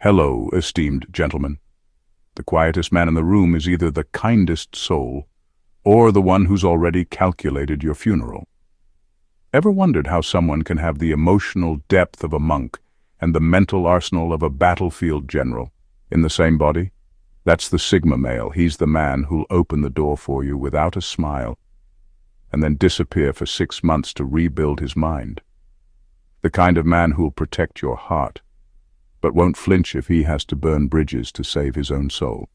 Hello, esteemed gentlemen. The quietest man in the room is either the kindest soul or the one who's already calculated your funeral. Ever wondered how someone can have the emotional depth of a monk and the mental arsenal of a battlefield general in the same body? That's the Sigma male. He's the man who'll open the door for you without a smile and then disappear for 6 months to rebuild his mind. The kind of man who'll protect your heart, but won't flinch if he has to burn bridges to save his own soul.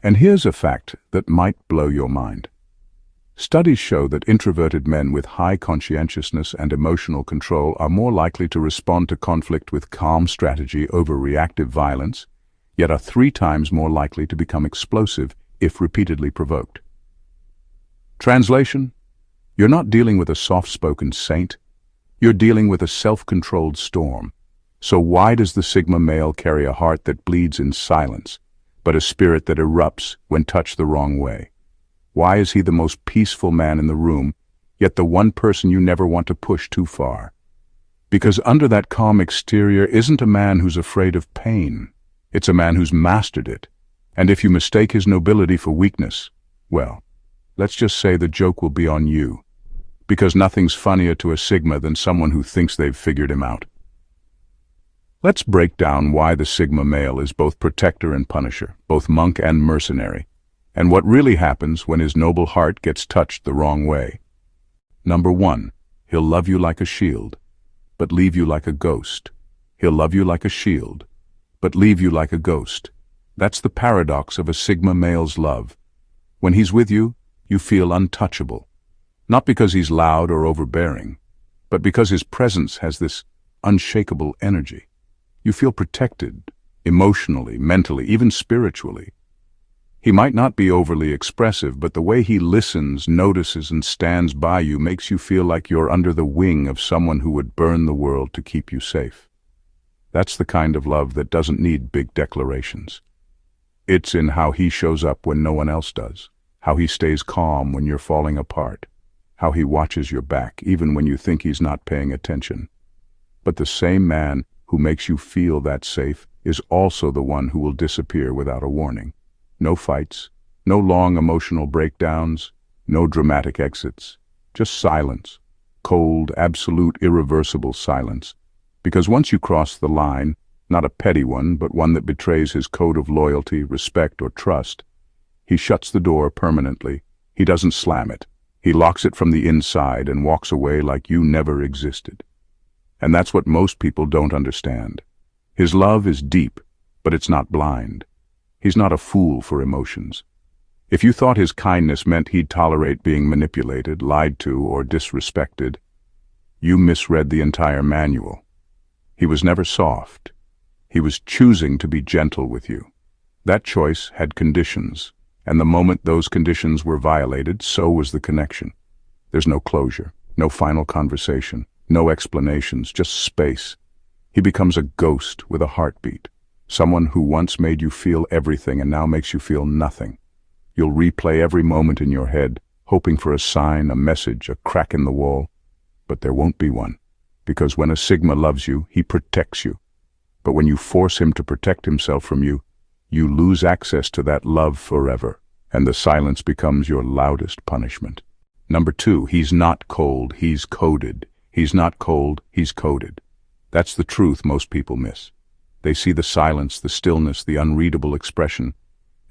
And here's a fact that might blow your mind. Studies show that introverted men with high conscientiousness and emotional control are more likely to respond to conflict with calm strategy over reactive violence, yet are 3 times more likely to become explosive if repeatedly provoked. Translation: you're not dealing with a soft-spoken saint, you're dealing with a self-controlled storm. So why does the Sigma male carry a heart that bleeds in silence, but a spirit that erupts when touched the wrong way? Why is he the most peaceful man in the room, yet the one person you never want to push too far? Because under that calm exterior isn't a man who's afraid of pain. It's a man who's mastered it. And if you mistake his nobility for weakness, well, let's just say the joke will be on you. Because nothing's funnier to a Sigma than someone who thinks they've figured him out. Let's break down why the Sigma male is both protector and punisher, both monk and mercenary, and what really happens when his noble heart gets touched the wrong way. Number 1, he'll love you like a shield, but leave you like a ghost. He'll love you like a shield, but leave you like a ghost. That's the paradox of a Sigma male's love. When he's with you, you feel untouchable. Not because he's loud or overbearing, but because his presence has this unshakable energy. You feel protected, emotionally, mentally, even spiritually. He might not be overly expressive, but the way he listens, notices, and stands by you makes you feel like you're under the wing of someone who would burn the world to keep you safe. That's the kind of love that doesn't need big declarations. It's in how he shows up when no one else does, how he stays calm when you're falling apart, how he watches your back even when you think he's not paying attention. But the same man who makes you feel that safe is also the one who will disappear without a warning. No fights, no long emotional breakdowns, no dramatic exits, just silence, cold, absolute, irreversible silence. Because once you cross the line, not a petty one, but one that betrays his code of loyalty, respect, or trust, he shuts the door permanently. He doesn't slam it. He locks it from the inside and walks away like you never existed. And that's what most people don't understand. His love is deep, but it's not blind. He's not a fool for emotions. If you thought his kindness meant he'd tolerate being manipulated, lied to, or disrespected, you misread the entire manual. He was never soft. He was choosing to be gentle with you. That choice had conditions, and the moment those conditions were violated, so was the connection. There's no closure, no final conversation. No explanations, just space. He becomes a ghost with a heartbeat. Someone who once made you feel everything and now makes you feel nothing. You'll replay every moment in your head, hoping for a sign, a message, a crack in the wall. But there won't be one. Because when a Sigma loves you, he protects you. But when you force him to protect himself from you, you lose access to that love forever. And the silence becomes your loudest punishment. Number 2, he's not cold, he's coded. He's not cold, he's coded. That's the truth most people miss. They see the silence, the stillness, the unreadable expression,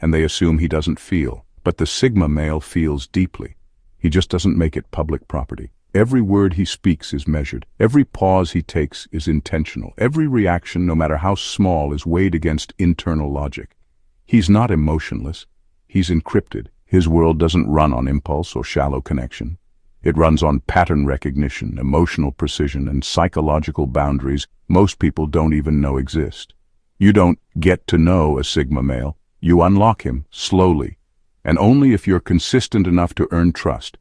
and they assume he doesn't feel. But the Sigma male feels deeply. He just doesn't make it public property. Every word he speaks is measured. Every pause he takes is intentional. Every reaction, no matter how small, is weighed against internal logic. He's not emotionless. He's encrypted. His world doesn't run on impulse or shallow connection. It runs on pattern recognition, emotional precision, and psychological boundaries most people don't even know exist. You don't get to know a Sigma male. You unlock him, slowly, and only if you're consistent enough to earn trust.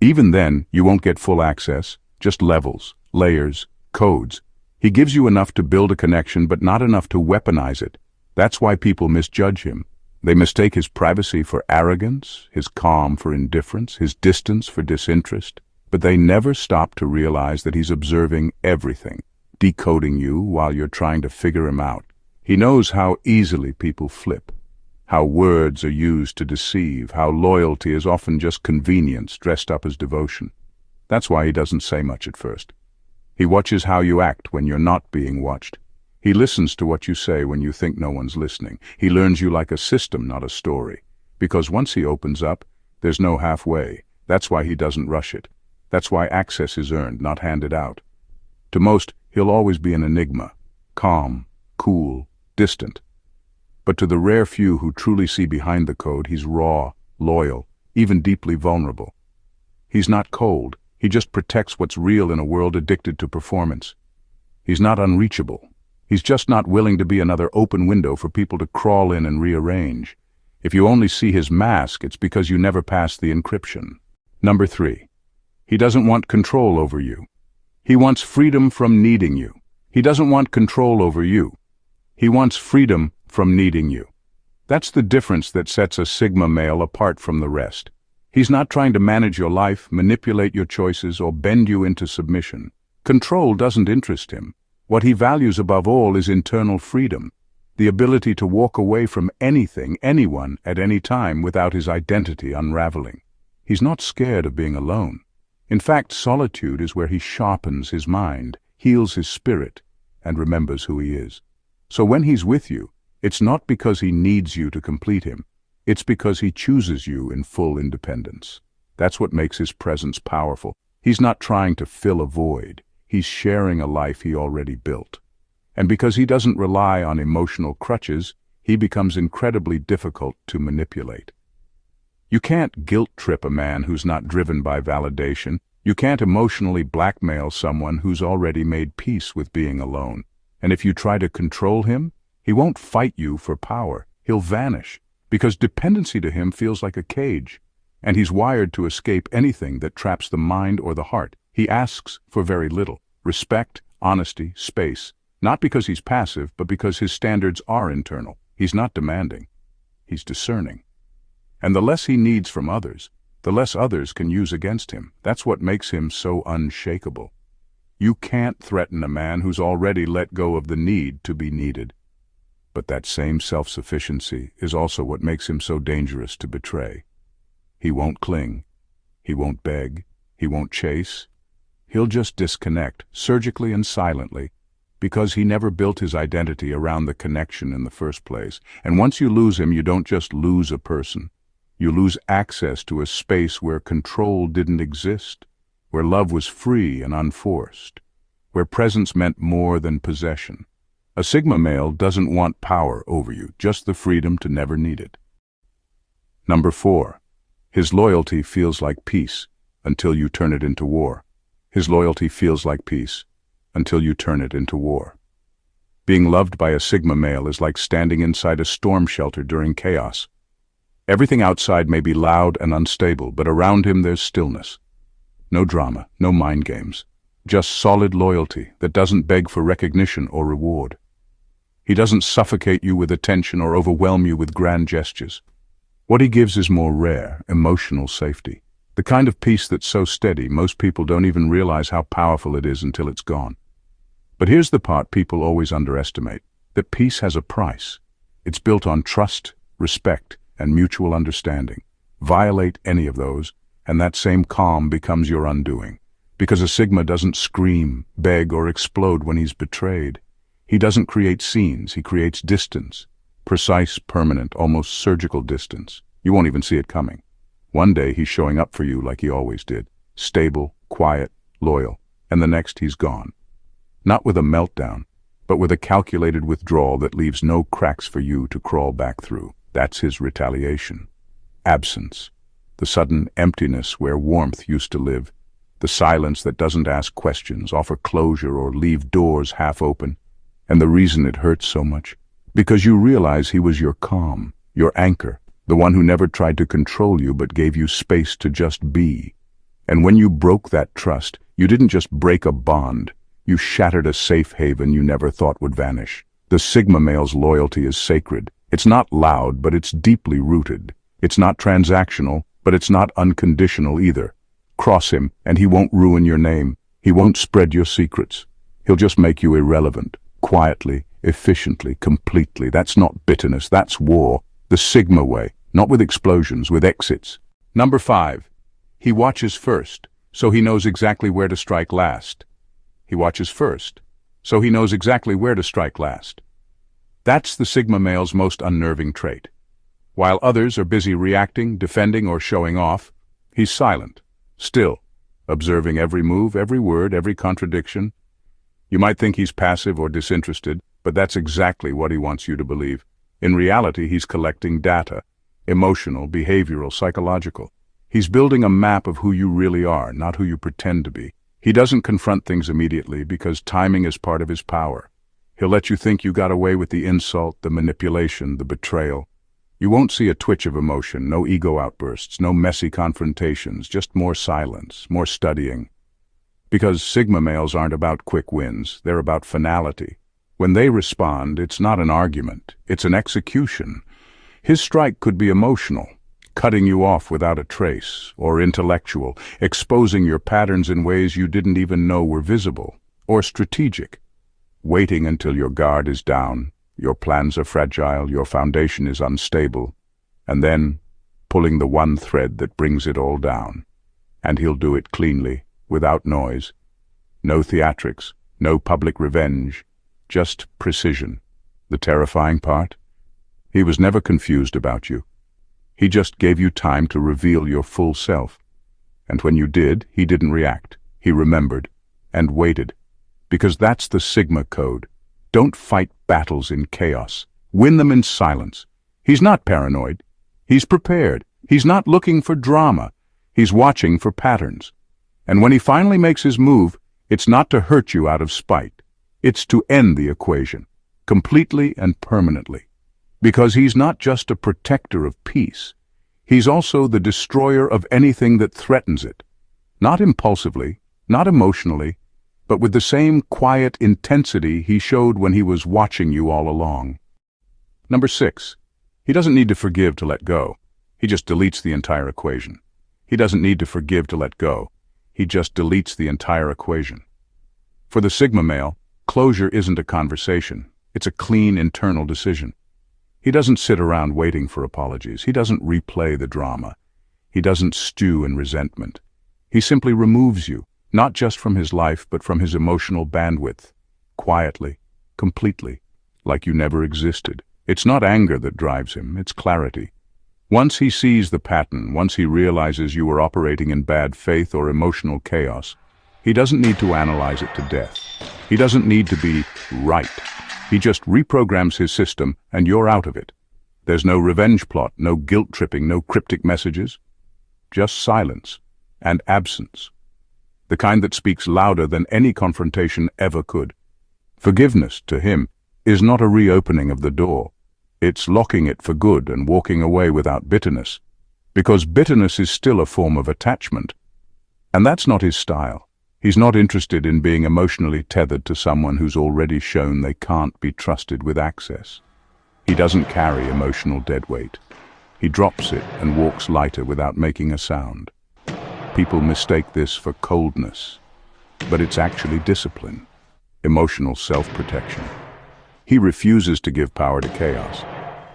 Even then, you won't get full access, just levels, layers, codes. He gives you enough to build a connection, but not enough to weaponize it. That's why people misjudge him. They mistake his privacy for arrogance, his calm for indifference, his distance for disinterest, but they never stop to realize that he's observing everything, decoding you while you're trying to figure him out. He knows how easily people flip, how words are used to deceive, how loyalty is often just convenience dressed up as devotion. That's why he doesn't say much at first. He watches how you act when you're not being watched. He listens to what you say when you think no one's listening. He learns you like a system, not a story. Because once he opens up, there's no halfway. That's why he doesn't rush it. That's why access is earned, not handed out. To most, he'll always be an enigma, calm, cool, distant. But to the rare few who truly see behind the code, he's raw, loyal, even deeply vulnerable. He's not cold. He just protects what's real in a world addicted to performance. He's not unreachable. He's just not willing to be another open window for people to crawl in and rearrange. If you only see his mask, it's because you never passed the encryption. Number 3. He doesn't want control over you. He wants freedom from needing you. He doesn't want control over you. He wants freedom from needing you. That's the difference that sets a Sigma male apart from the rest. He's not trying to manage your life, manipulate your choices, or bend you into submission. Control doesn't interest him. What he values above all is internal freedom, the ability to walk away from anything, anyone, at any time without his identity unraveling. He's not scared of being alone. In fact, solitude is where he sharpens his mind, heals his spirit, and remembers who he is. So when he's with you, it's not because he needs you to complete him. It's because he chooses you in full independence. That's what makes his presence powerful. He's not trying to fill a void. He's sharing a life he already built. And because he doesn't rely on emotional crutches, he becomes incredibly difficult to manipulate. You can't guilt-trip a man who's not driven by validation. You can't emotionally blackmail someone who's already made peace with being alone. And if you try to control him, he won't fight you for power. He'll vanish, because dependency to him feels like a cage, and he's wired to escape anything that traps the mind or the heart. He asks for very little: respect, honesty, space, not because he's passive, but because his standards are internal. He's not demanding. He's discerning. And the less he needs from others, the less others can use against him. That's what makes him so unshakable. You can't threaten a man who's already let go of the need to be needed. But that same self-sufficiency is also what makes him so dangerous to betray. He won't cling. He won't beg. He won't chase. He'll just disconnect, surgically and silently, because he never built his identity around the connection in the first place. And once you lose him, you don't just lose a person. You lose access to a space where control didn't exist, where love was free and unforced, where presence meant more than possession. A Sigma male doesn't want power over you, just the freedom to never need it. Number 4. His loyalty feels like peace until you turn it into war. His loyalty feels like peace until you turn it into war. Being loved by a Sigma male is like standing inside a storm shelter during chaos. Everything outside may be loud and unstable, but around him there's stillness. No drama, no mind games, just solid loyalty that doesn't beg for recognition or reward. He doesn't suffocate you with attention or overwhelm you with grand gestures. What he gives is more rare, emotional safety. The kind of peace that's so steady, most people don't even realize how powerful it is until it's gone. But here's the part people always underestimate, that peace has a price. It's built on trust, respect, and mutual understanding. Violate any of those, and that same calm becomes your undoing. Because a Sigma doesn't scream, beg, or explode when he's betrayed. He doesn't create scenes, he creates distance. Precise, permanent, almost surgical distance. You won't even see it coming. One day he's showing up for you like he always did. Stable, quiet, loyal. And the next he's gone. Not with a meltdown, but with a calculated withdrawal that leaves no cracks for you to crawl back through. That's his retaliation. Absence. The sudden emptiness where warmth used to live. The silence that doesn't ask questions, offer closure, or leave doors half open. And the reason it hurts so much? Because you realize he was your calm, your anchor, the one who never tried to control you but gave you space to just be. And when you broke that trust, you didn't just break a bond, you shattered a safe haven you never thought would vanish. The Sigma male's loyalty is sacred. It's not loud, but it's deeply rooted. It's not transactional, but it's not unconditional either. Cross him, and he won't ruin your name. He won't spread your secrets. He'll just make you irrelevant, quietly, efficiently, completely. That's not bitterness, that's war. The Sigma way, not with explosions, with exits. Number 5. He watches first, so he knows exactly where to strike last. He watches first, so he knows exactly where to strike last. That's the Sigma male's most unnerving trait. While others are busy reacting, defending, or showing off, he's silent, still, observing every move, every word, every contradiction. You might think he's passive or disinterested, but that's exactly what he wants you to believe. In reality, he's collecting data, emotional, behavioral, psychological. He's building a map of who you really are, not who you pretend to be. He doesn't confront things immediately because timing is part of his power. He'll let you think you got away with the insult, the manipulation, the betrayal. You won't see a twitch of emotion, no ego outbursts, no messy confrontations, just more silence, more studying. Because Sigma males aren't about quick wins, they're about finality. When they respond, it's not an argument, it's an execution. His strike could be emotional, cutting you off without a trace, or intellectual, exposing your patterns in ways you didn't even know were visible, or strategic, waiting until your guard is down, your plans are fragile, your foundation is unstable, and then pulling the one thread that brings it all down. And he'll do it cleanly, without noise. No theatrics, no public revenge, just precision. The terrifying part? He was never confused about you. He just gave you time to reveal your full self. And when you did, he didn't react. He remembered and waited. Because that's the Sigma code. Don't fight battles in chaos. Win them in silence. He's not paranoid. He's prepared. He's not looking for drama. He's watching for patterns. And when he finally makes his move, it's not to hurt you out of spite. It's to end the equation, completely and permanently. Because he's not just a protector of peace. He's also the destroyer of anything that threatens it. Not impulsively, not emotionally, but with the same quiet intensity he showed when he was watching you all along. Number 6. He doesn't need to forgive to let go. He just deletes the entire equation. He doesn't need to forgive to let go. He just deletes the entire equation. For the Sigma male, closure isn't a conversation. It's a clean internal decision. He doesn't sit around waiting for apologies. He doesn't replay the drama. He doesn't stew in resentment. He simply removes you, not just from his life, but from his emotional bandwidth, quietly, completely, like you never existed. It's not anger that drives him, it's clarity. Once he sees the pattern, once he realizes you are operating in bad faith or emotional chaos, he doesn't need to analyze it to death. He doesn't need to be right. He just reprograms his system and you're out of it. There's no revenge plot, no guilt-tripping, no cryptic messages. Just silence and absence. The kind that speaks louder than any confrontation ever could. Forgiveness, to him, is not a reopening of the door. It's locking it for good and walking away without bitterness. Because bitterness is still a form of attachment. And that's not his style. He's not interested in being emotionally tethered to someone who's already shown they can't be trusted with access. He doesn't carry emotional deadweight. He drops it and walks lighter without making a sound. People mistake this for coldness, but it's actually discipline, emotional self-protection. He refuses to give power to chaos.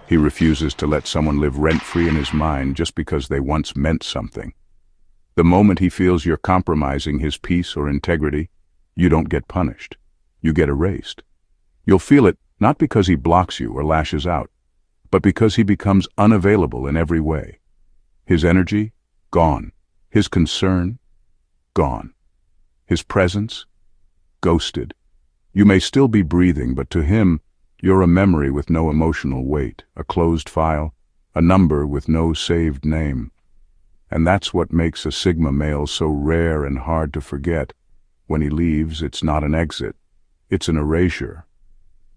He refuses to let someone live rent-free in his mind just because they once meant something. The moment he feels you're compromising his peace or integrity, you don't get punished. You get erased. You'll feel it not because he blocks you or lashes out, but because he becomes unavailable in every way. His energy, gone. His concern, gone. His presence, ghosted. You may still be breathing, but to him, you're a memory with no emotional weight, a closed file, a number with no saved name. And that's what makes a Sigma male so rare and hard to forget. When he leaves, it's not an exit, it's an erasure.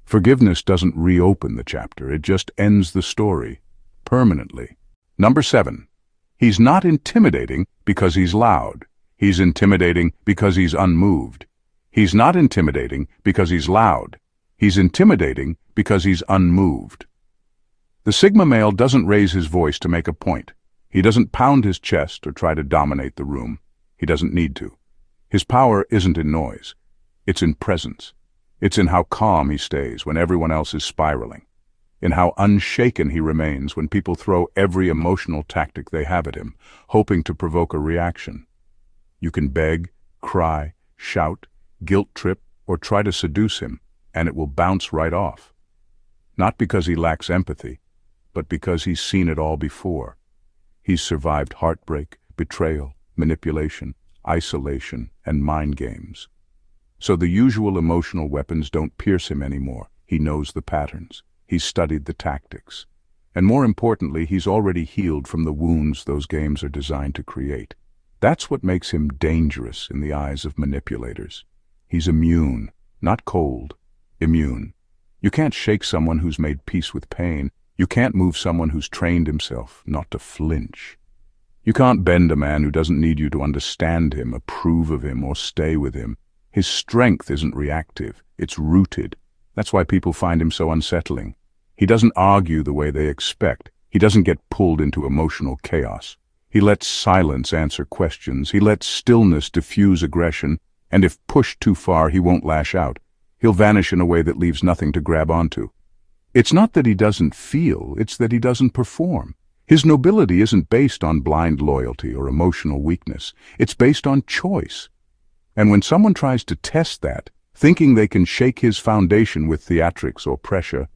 Forgiveness doesn't reopen the chapter, it just ends the story, permanently. Number 7. He's not intimidating because he's loud. He's intimidating because he's unmoved. He's not intimidating because he's loud. He's intimidating because he's unmoved. The Sigma male doesn't raise his voice to make a point. He doesn't pound his chest or try to dominate the room. He doesn't need to. His power isn't in noise. It's in presence. It's in how calm he stays when everyone else is spiraling. In how unshaken he remains when people throw every emotional tactic they have at him, hoping to provoke a reaction. You can beg, cry, shout, guilt-trip, or try to seduce him, and it will bounce right off. Not because he lacks empathy, but because he's seen it all before. He's survived heartbreak, betrayal, manipulation, isolation, and mind games. So the usual emotional weapons don't pierce him anymore. He knows the patterns. He's studied the tactics. And more importantly, he's already healed from the wounds those games are designed to create. That's what makes him dangerous in the eyes of manipulators. He's immune, not cold, immune. You can't shake someone who's made peace with pain. You can't move someone who's trained himself not to flinch. You can't bend a man who doesn't need you to understand him, approve of him, or stay with him. His strength isn't reactive, it's rooted. That's why people find him so unsettling. He doesn't argue the way they expect. He doesn't get pulled into emotional chaos. He lets silence answer questions. He lets stillness diffuse aggression. And if pushed too far, he won't lash out. He'll vanish in a way that leaves nothing to grab onto. It's not that he doesn't feel, it's that he doesn't perform. His nobility isn't based on blind loyalty or emotional weakness. It's based on choice. And when someone tries to test that, thinking they can shake his foundation with theatrics or pressure,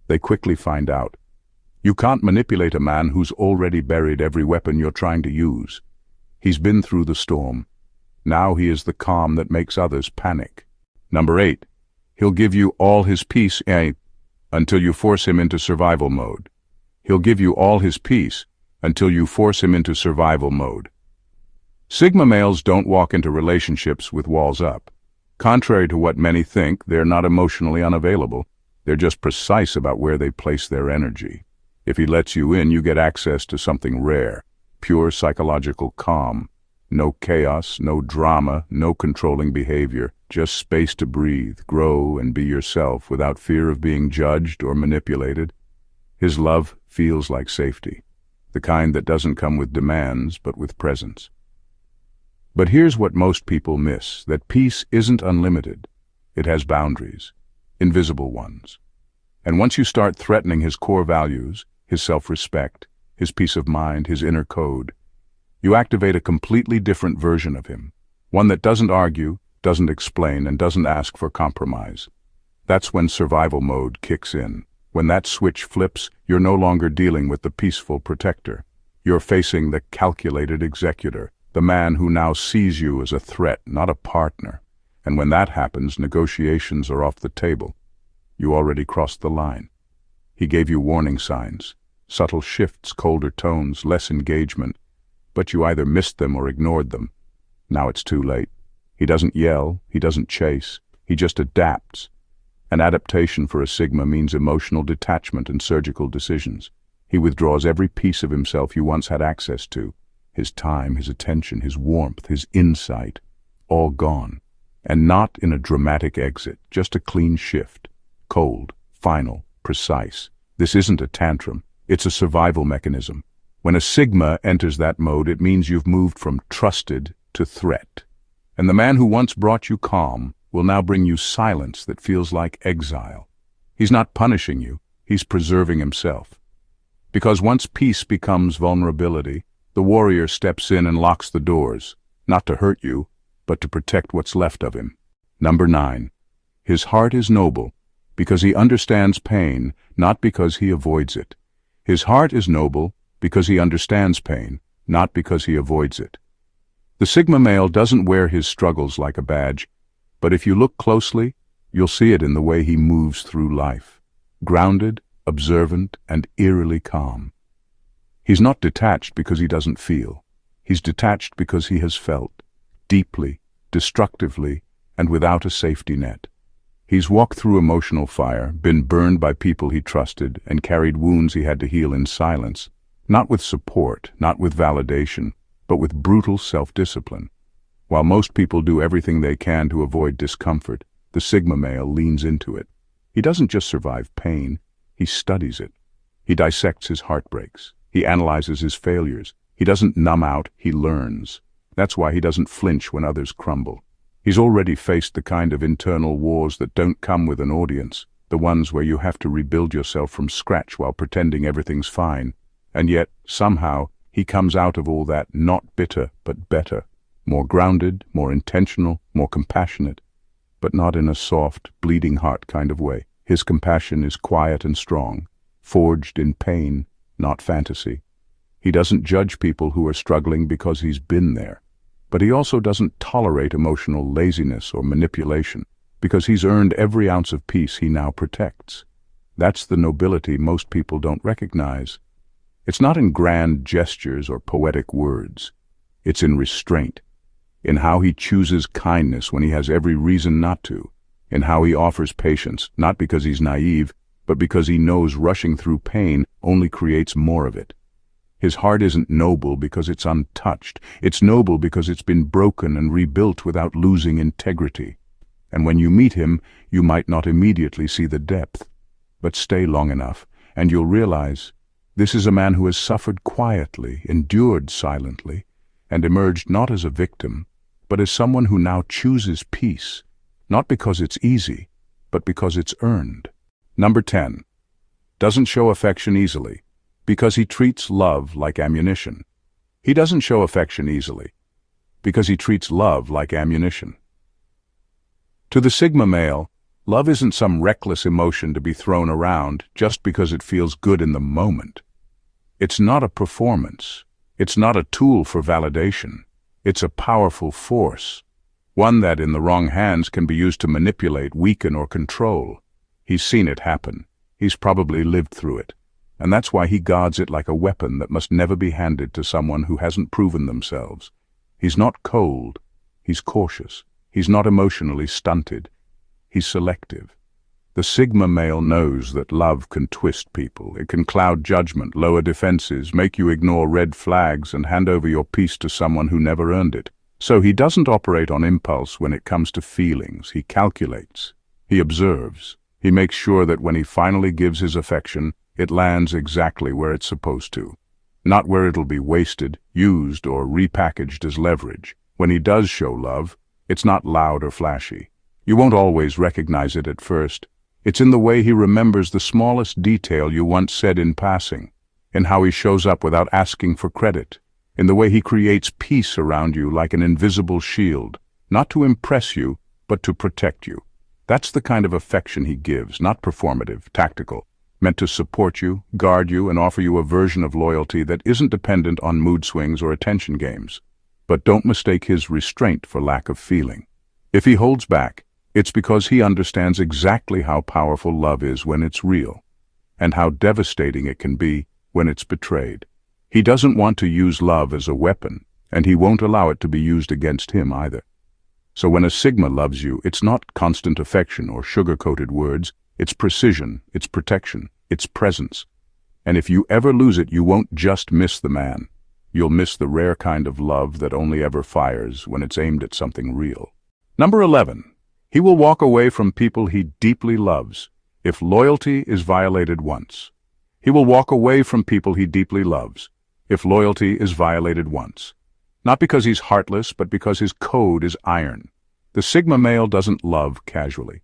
they quickly find out. You can't manipulate a man who's already buried every weapon you're trying to use. He's been through the storm. Now he is the calm that makes others panic. Number 8. He'll give you all his peace until you force him into survival mode. He'll give you all his peace until you force him into survival mode. Sigma males don't walk into relationships with walls up. Contrary to what many think, they're not emotionally unavailable. They're just precise about where they place their energy. If he lets you in, you get access to something rare, pure psychological calm. No chaos, no drama, no controlling behavior, just space to breathe, grow, and be yourself without fear of being judged or manipulated. His love feels like safety, the kind that doesn't come with demands, but with presence. But here's what most people miss, that peace isn't unlimited. It has boundaries, invisible ones. And once you start threatening his core values, his self-respect, his peace of mind, his inner code, you activate a completely different version of him, one that doesn't argue, doesn't explain, and doesn't ask for compromise. That's when survival mode kicks in. When that switch flips, you're no longer dealing with the peaceful protector. You're facing the calculated executor, the man who now sees you as a threat, not a partner. And when that happens, negotiations are off the table. You already crossed the line. He gave you warning signs, subtle shifts, colder tones, less engagement, but you either missed them or ignored them. Now it's too late. He doesn't yell, he doesn't chase, he just adapts. An adaptation for a Sigma means emotional detachment and surgical decisions. He withdraws every piece of himself you once had access to. His time, his attention, his warmth, his insight, all gone. And not in a dramatic exit, just a clean shift. Cold, final, precise. This isn't a tantrum, it's a survival mechanism. When a Sigma enters that mode, it means you've moved from trusted to threat. And the man who once brought you calm will now bring you silence that feels like exile. He's not punishing you, he's preserving himself. Because once peace becomes vulnerability, the warrior steps in and locks the doors, not to hurt you, but to protect what's left of him. Number 9. His heart is noble, because he understands pain, not because he avoids it. His heart is noble because he understands pain, not because he avoids it. The Sigma male doesn't wear his struggles like a badge, but if you look closely, you'll see it in the way he moves through life. Grounded, observant, and eerily calm. He's not detached because he doesn't feel. He's detached because he has felt, deeply, destructively, and without a safety net. He's walked through emotional fire, been burned by people he trusted, and carried wounds he had to heal in silence, not with support, not with validation, but with brutal self-discipline. While most people do everything they can to avoid discomfort, the Sigma male leans into it. He doesn't just survive pain, he studies it. He dissects his heartbreaks. He analyzes his failures. He doesn't numb out, he learns. That's why he doesn't flinch when others crumble. He's already faced the kind of internal wars that don't come with an audience, the ones where you have to rebuild yourself from scratch while pretending everything's fine. And yet, somehow, he comes out of all that not bitter, but better. More grounded, more intentional, more compassionate. But not in a soft, bleeding heart kind of way. His compassion is quiet and strong, forged in pain, not fantasy. He doesn't judge people who are struggling because he's been there. But he also doesn't tolerate emotional laziness or manipulation, because he's earned every ounce of peace he now protects. That's the nobility most people don't recognize. It's not in grand gestures or poetic words. It's in restraint, in how he chooses kindness when he has every reason not to, in how he offers patience, not because he's naive, but because he knows rushing through pain only creates more of it. His heart isn't noble because it's untouched. It's noble because it's been broken and rebuilt without losing integrity. And when you meet him, you might not immediately see the depth, but stay long enough, and you'll realize this is a man who has suffered quietly, endured silently, and emerged not as a victim, but as someone who now chooses peace, not because it's easy, but because it's earned. Number 10. Doesn't show affection easily, because he treats love like ammunition. He doesn't show affection easily, because he treats love like ammunition. To the Sigma male, love isn't some reckless emotion to be thrown around just because it feels good in the moment. It's not a performance. It's not a tool for validation. It's a powerful force, one that in the wrong hands can be used to manipulate, weaken, or control. He's seen it happen. He's probably lived through it. And that's why he guards it like a weapon that must never be handed to someone who hasn't proven themselves. He's not cold. He's cautious. He's not emotionally stunted. He's selective. The Sigma male knows that love can twist people. It can cloud judgment, lower defenses, make you ignore red flags, and hand over your peace to someone who never earned it. So he doesn't operate on impulse when it comes to feelings. He calculates. He observes. He makes sure that when he finally gives his affection, it lands exactly where it's supposed to. Not where it'll be wasted, used, or repackaged as leverage. When he does show love, it's not loud or flashy. You won't always recognize it at first. It's in the way he remembers the smallest detail you once said in passing, in how he shows up without asking for credit, in the way he creates peace around you like an invisible shield, not to impress you, but to protect you. That's the kind of affection he gives, not performative, tactical, meant to support you, guard you, and offer you a version of loyalty that isn't dependent on mood swings or attention games. But don't mistake his restraint for lack of feeling. If he holds back, it's because he understands exactly how powerful love is when it's real, and how devastating it can be when it's betrayed. He doesn't want to use love as a weapon, and he won't allow it to be used against him either. So when a Sigma loves you, it's not constant affection or sugar-coated words. It's precision, it's protection, it's presence. And if you ever lose it, you won't just miss the man. You'll miss the rare kind of love that only ever fires when it's aimed at something real. Number 11. He will walk away from people he deeply loves if loyalty is violated once. He will walk away from people he deeply loves if loyalty is violated once. Not because he's heartless, but because his code is iron. The Sigma male doesn't love casually.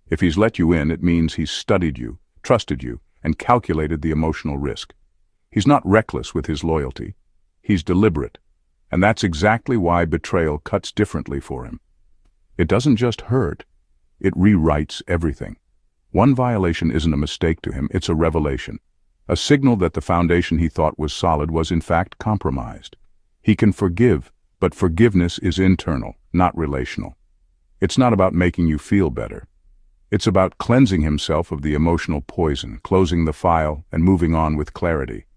If he's let you in, it means he's studied you, trusted you, and calculated the emotional risk. He's not reckless with his loyalty. He's deliberate. And that's exactly why betrayal cuts differently for him. It doesn't just hurt, it rewrites everything. One violation isn't a mistake to him, it's a revelation. A signal that the foundation he thought was solid was in fact compromised. He can forgive, but forgiveness is internal, not relational. It's not about making you feel better. It's about cleansing himself of the emotional poison, closing the file, and moving on with clarity.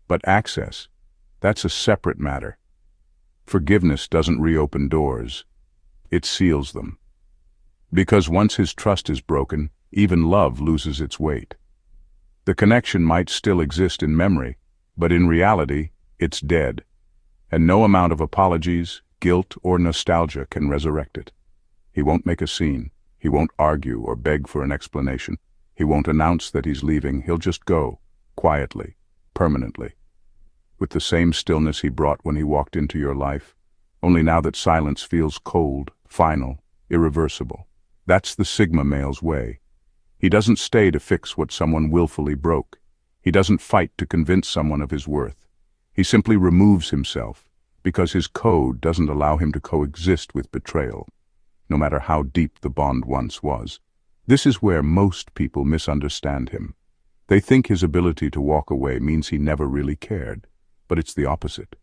But access, that's a separate matter. Forgiveness doesn't reopen doors. It seals them. Because once his trust is broken, even love loses its weight. The connection might still exist in memory, but in reality, it's dead. And no amount of apologies, guilt, or nostalgia can resurrect it. He won't make a scene. He won't argue or beg for an explanation. He won't announce that he's leaving. He'll just go, quietly, permanently, with the same stillness he brought when he walked into your life. only now that silence feels cold, final, irreversible. That's the Sigma male's way. He doesn't stay to fix what someone willfully broke. He doesn't fight to convince someone of his worth. He simply removes himself, because his code doesn't allow him to coexist with betrayal, no matter how deep the bond once was. This is where most people misunderstand him. They think his ability to walk away means he never really cared, but it's the opposite.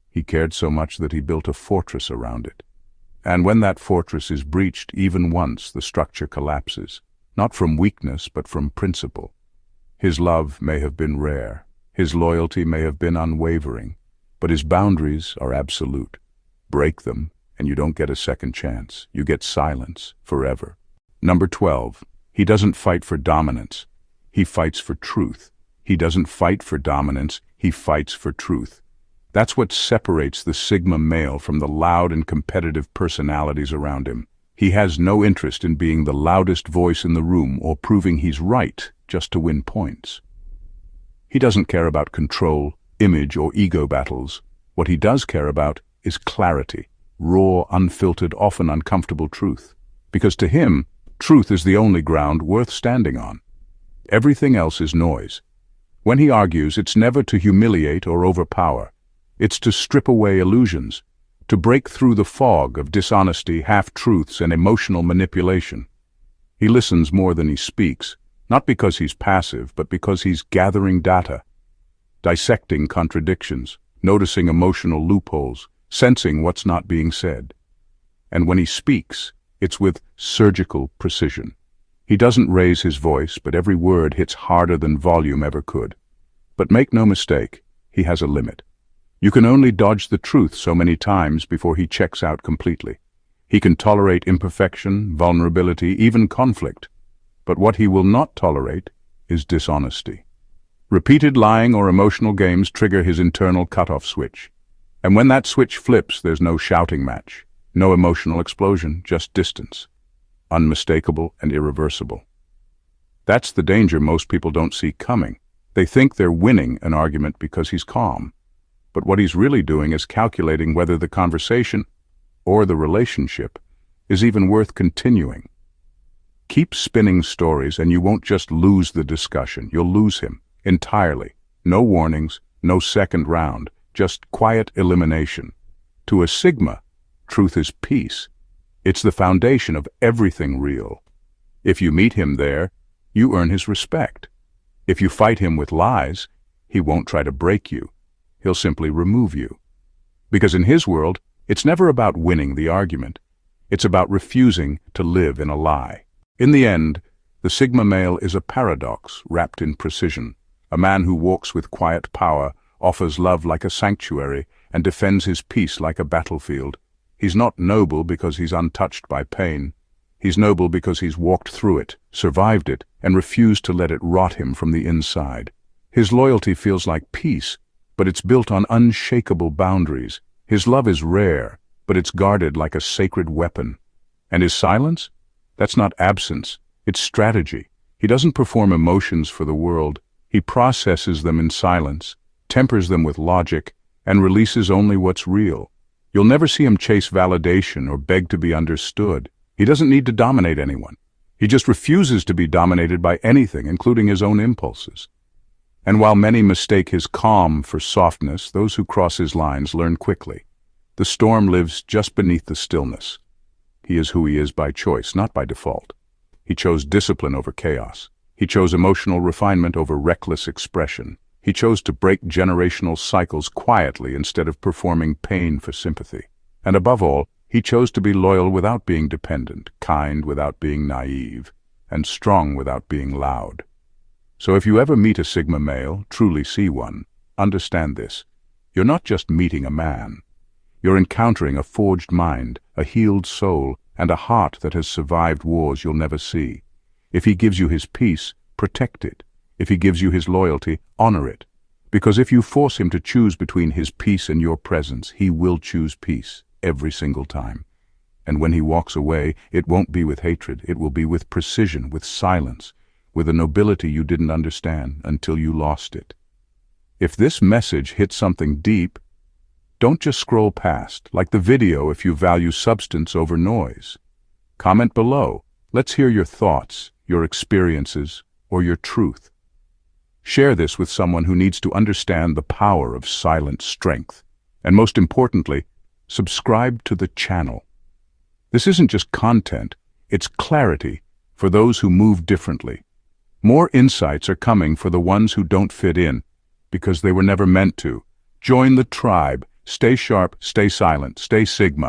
He cared so much that he built a fortress around it. And when that fortress is breached even once, the structure collapses, not from weakness but from principle. His love may have been rare, his loyalty may have been unwavering, but his boundaries are absolute. Break them, and you don't get a second chance. You get silence forever. Number 12. He doesn't fight for dominance. He fights for truth. He doesn't fight for dominance. He fights for truth. That's what separates the Sigma male from the loud and competitive personalities around him. He has no interest in being the loudest voice in the room or proving he's right just to win points. He doesn't care about control, image, or ego battles. What he does care about is clarity, raw, unfiltered, often uncomfortable truth. Because to him, truth is the only ground worth standing on. Everything else is noise. When he argues, it's never to humiliate or overpower. It's to strip away illusions, to break through the fog of dishonesty, half-truths, and emotional manipulation. He listens more than he speaks, not because he's passive, but because he's gathering data, dissecting contradictions, noticing emotional loopholes, sensing what's not being said. And when he speaks, it's with surgical precision. He doesn't raise his voice, but every word hits harder than volume ever could. But make no mistake, he has a limit. You can only dodge the truth so many times before he checks out completely. He can tolerate imperfection, vulnerability, even conflict. But what he will not tolerate is dishonesty. Repeated lying or emotional games trigger his internal cutoff switch. And when that switch flips, there's no shouting match, no emotional explosion, just distance. Unmistakable and irreversible. That's the danger most people don't see coming. They think they're winning an argument because he's calm. But what he's really doing is calculating whether the conversation or the relationship is even worth continuing. Keep spinning stories and you won't just lose the discussion, you'll lose him entirely. No warnings, no second round, just quiet elimination. To a Sigma, truth is peace. It's the foundation of everything real. If you meet him there, you earn his respect. If you fight him with lies, he won't try to break you. He'll simply remove you. Because in his world, it's never about winning the argument. It's about refusing to live in a lie. In the end, the Sigma male is a paradox wrapped in precision. A man who walks with quiet power, offers love like a sanctuary, and defends his peace like a battlefield. He's not noble because he's untouched by pain. He's noble because he's walked through it, survived it, and refused to let it rot him from the inside. His loyalty feels like peace, but it's built on unshakable boundaries. His love is rare, but it's guarded like a sacred weapon. And his silence? That's not absence, it's strategy. He doesn't perform emotions for the world. He processes them in silence, tempers them with logic, and releases only what's real. You'll never see him chase validation or beg to be understood. He doesn't need to dominate anyone. He just refuses to be dominated by anything, including his own impulses. And while many mistake his calm for softness, those who cross his lines learn quickly. The storm lives just beneath the stillness. He is who he is by choice, not by default. He chose discipline over chaos. He chose emotional refinement over reckless expression. He chose to break generational cycles quietly instead of performing pain for sympathy. And above all, he chose to be loyal without being dependent, kind without being naive, and strong without being loud. So if you ever meet a Sigma male, truly see one, understand this. You're not just meeting a man. You're encountering a forged mind, a healed soul, and a heart that has survived wars you'll never see. If he gives you his peace, protect it. If he gives you his loyalty, honor it. Because if you force him to choose between his peace and your presence, he will choose peace every single time. And when he walks away, it won't be with hatred. It will be with precision, with silence, with a nobility you didn't understand until you lost it. If this message hit something deep, Don't just scroll past, like the video if you value substance over noise. Comment below. Let's hear your thoughts, your experiences, or your truth. Share this with someone who needs to understand the power of silent strength. And most importantly, subscribe to the channel. This isn't just content, it's clarity for those who move differently. More insights are coming for the ones who don't fit in, because they were never meant to. Join the tribe. Stay sharp, stay silent, stay Sigma.